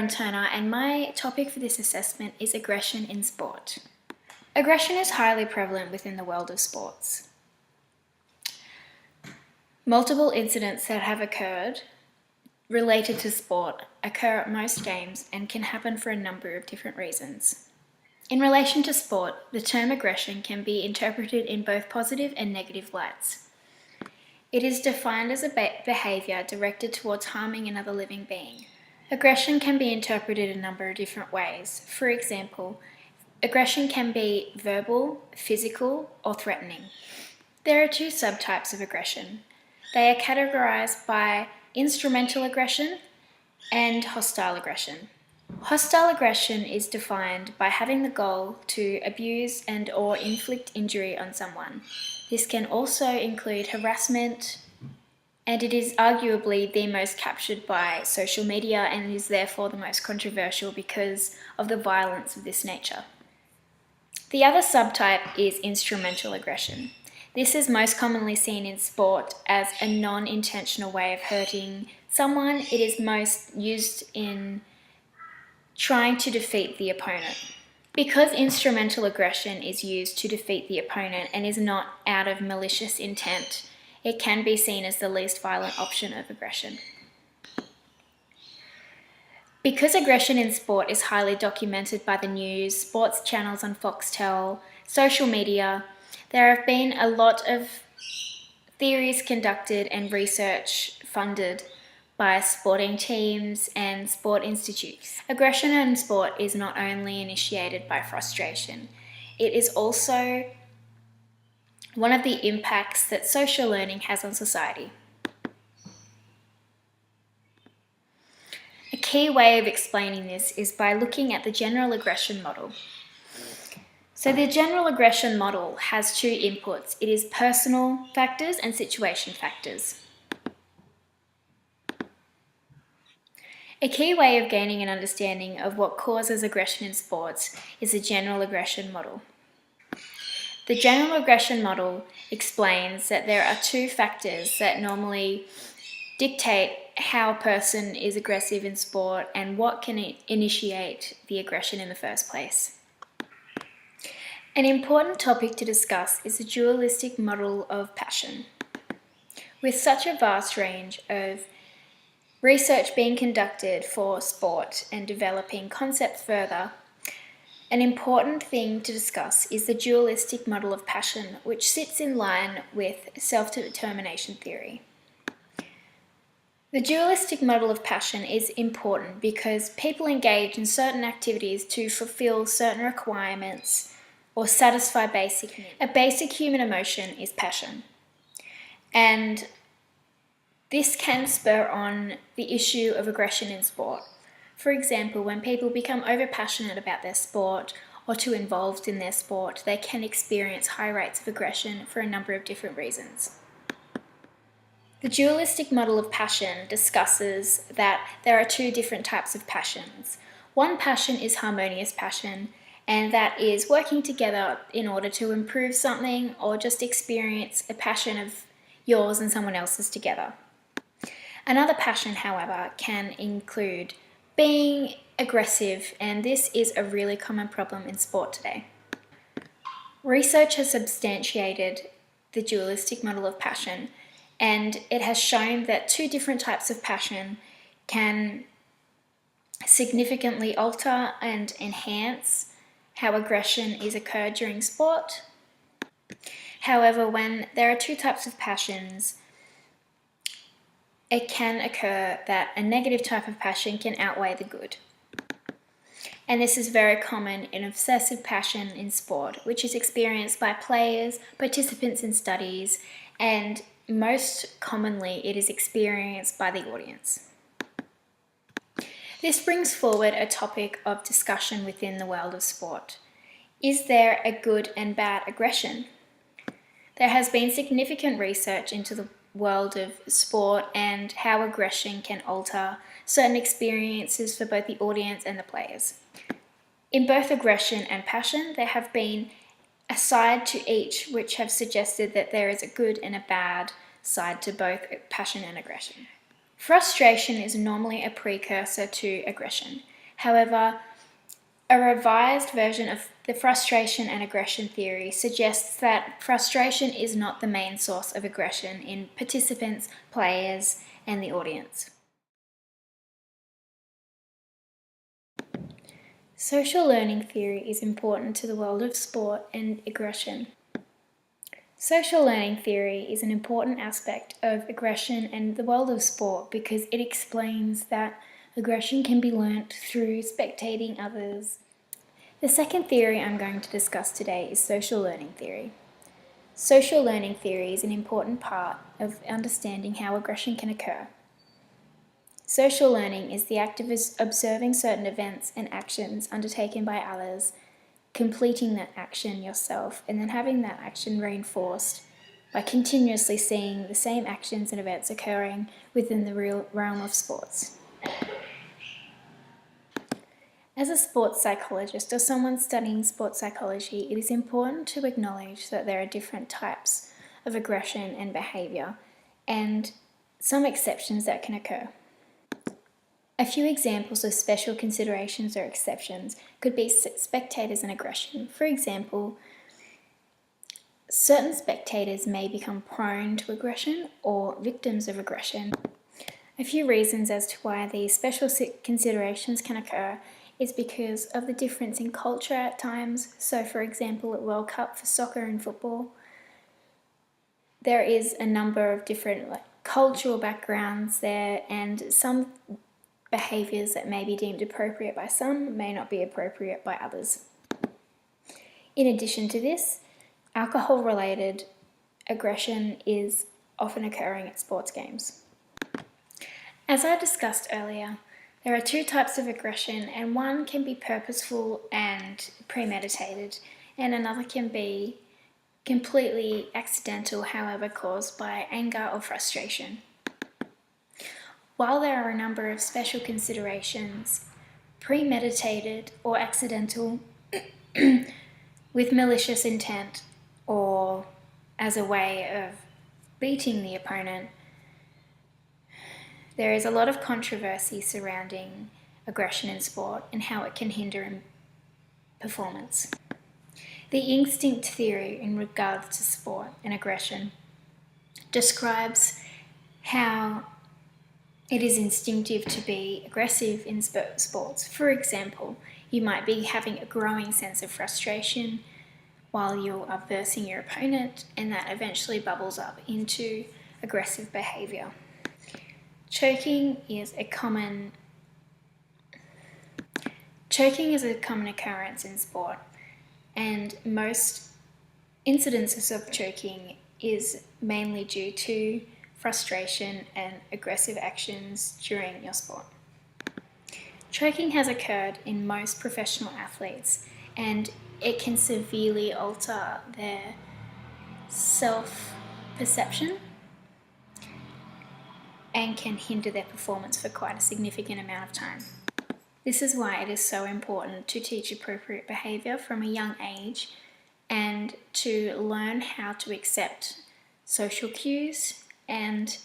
Lauren Turner, and my topic for this assessment is aggression in sport. Aggression is highly prevalent within the world of sports. Multiple incidents that have occurred related to sport occur at most games and can happen for a number of different reasons. In relation to sport, the term aggression can be interpreted in both positive and negative lights. It is defined as a behaviour directed towards harming another living being. Aggression can be interpreted a number of different ways. For example, aggression can be verbal, physical, or threatening. There are two subtypes of aggression. They are categorized by instrumental aggression and hostile aggression. Hostile aggression is defined by having the goal to abuse and/or inflict injury on someone. This can also include harassment, and it is arguably the most captured by social media and is therefore the most controversial because of the violence of this nature. The other subtype is instrumental aggression. This is most commonly seen in sport as a non-intentional way of hurting someone. It is most used in trying to defeat the opponent. Because instrumental aggression is used to defeat the opponent and is not out of malicious intent, it can be seen as the least violent option of aggression. Because aggression in sport is highly documented by the news, sports channels on Foxtel, social media, there have been a lot of theories conducted and research funded by sporting teams and sport institutes. Aggression in sport is not only initiated by frustration, it is also one of the impacts that social learning has on society. A key way of explaining this is by looking at the general aggression model. So the general aggression model has two inputs. It is personal factors and situation factors. A key way of gaining an understanding of what causes aggression in sports is the general aggression model. The general aggression model explains that there are two factors that normally dictate how a person is aggressive in sport and what can initiate the aggression in the first place. An important topic to discuss is the dualistic model of passion. With such a vast range of research being conducted for sport and developing concepts further, an important thing to discuss is the dualistic model of passion, which sits in line with self-determination theory. The dualistic model of passion is important because people engage in certain activities to fulfill certain requirements or satisfy basic needs. A basic human emotion is passion, and this can spur on the issue of aggression in sport. For example, when people become overpassionate about their sport or too involved in their sport, they can experience high rates of aggression for a number of different reasons. The dualistic model of passion discusses that there are two different types of passions. One passion is harmonious passion, and that is working together in order to improve something or just experience a passion of yours and someone else's together. Another passion, however, can include being aggressive, and this is a really common problem in sport today. Research has substantiated the dualistic model of passion, and it has shown that two different types of passion can significantly alter and enhance how aggression is occurred during sport. However, when there are two types of passions, it can occur that a negative type of passion can outweigh the good. And this is very common in obsessive passion in sport, which is experienced by players, participants in studies, and most commonly it is experienced by the audience. This brings forward a topic of discussion within the world of sport. Is there a good and bad aggression? There has been significant research into the world of sport and how aggression can alter certain experiences for both the audience and the players. In both aggression and passion, there have been a side to each which have suggested that there is a good and a bad side to both passion and aggression. Frustration is normally a precursor to aggression. However, a revised version of the frustration and aggression theory suggests that frustration is not the main source of aggression in participants, players, and the audience. Social learning theory is important to the world of sport and aggression. Social learning theory is an important aspect of aggression and the world of sport because it explains that aggression can be learnt through spectating others. The second theory I'm going to discuss today is social learning theory. Social learning theory is an important part of understanding how aggression can occur. Social learning is the act of observing certain events and actions undertaken by others, completing that action yourself, and then having that action reinforced by continuously seeing the same actions and events occurring within the real realm of sports. As a sports psychologist or someone studying sports psychology, it is important to acknowledge that there are different types of aggression and behaviour, and some exceptions that can occur. A few examples of special considerations or exceptions could be spectators and aggression. For example, certain spectators may become prone to aggression or victims of aggression. A few reasons as to why these special considerations can occur is because of the difference in culture at times. So for example, at World Cup for soccer and football, there is a number of different cultural backgrounds there, and some behaviours that may be deemed appropriate by some may not be appropriate by others. In addition to this, alcohol-related aggression is often occurring at sports games. As I discussed earlier, there are two types of aggression, and one can be purposeful and premeditated, and another can be completely accidental, however caused by anger or frustration. While there are a number of special considerations, premeditated or accidental with malicious intent or as a way of beating the opponent, there is a lot of controversy surrounding aggression in sport and how it can hinder performance. The instinct theory in regards to sport and aggression describes how it is instinctive to be aggressive in sports. For example, you might be having a growing sense of frustration while you are versing your opponent, and that eventually bubbles up into aggressive behaviour. Choking is a common occurrence in sport, and most incidences of choking is mainly due to frustration and aggressive actions during your sport. Choking has occurred in most professional athletes, and it can severely alter their self-perception and can hinder their performance for quite a significant amount of time. This is why it is so important to teach appropriate behaviour from a young age and to learn how to accept social cues and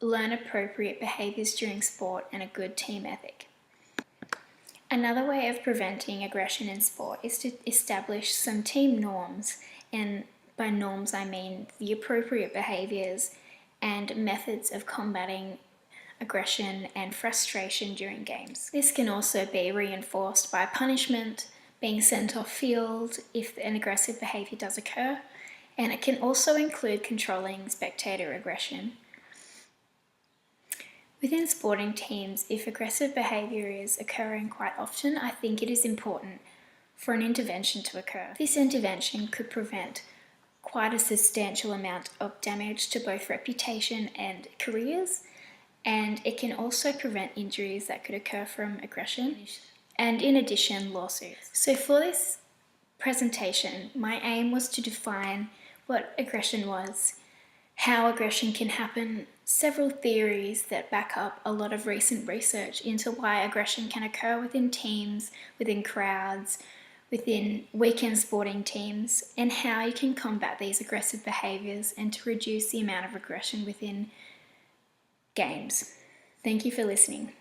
learn appropriate behaviours during sport and a good team ethic. Another way of preventing aggression in sport is to establish some team norms, and by norms I mean the appropriate behaviours and methods of combating aggression and frustration during games. This can also be reinforced by punishment, being sent off field if an aggressive behaviour does occur, and it can also include controlling spectator aggression. Within sporting teams, if aggressive behaviour is occurring quite often, I think it is important for an intervention to occur. This intervention could prevent quite a substantial amount of damage to both reputation and careers, and it can also prevent injuries that could occur from aggression, and in addition, lawsuits. So for this presentation, my aim was to define what aggression was, how aggression can happen, several theories that back up a lot of recent research into why aggression can occur within teams, within crowds, within weekend sporting teams, and how you can combat these aggressive behaviours and to reduce the amount of aggression within games. Thank you for listening.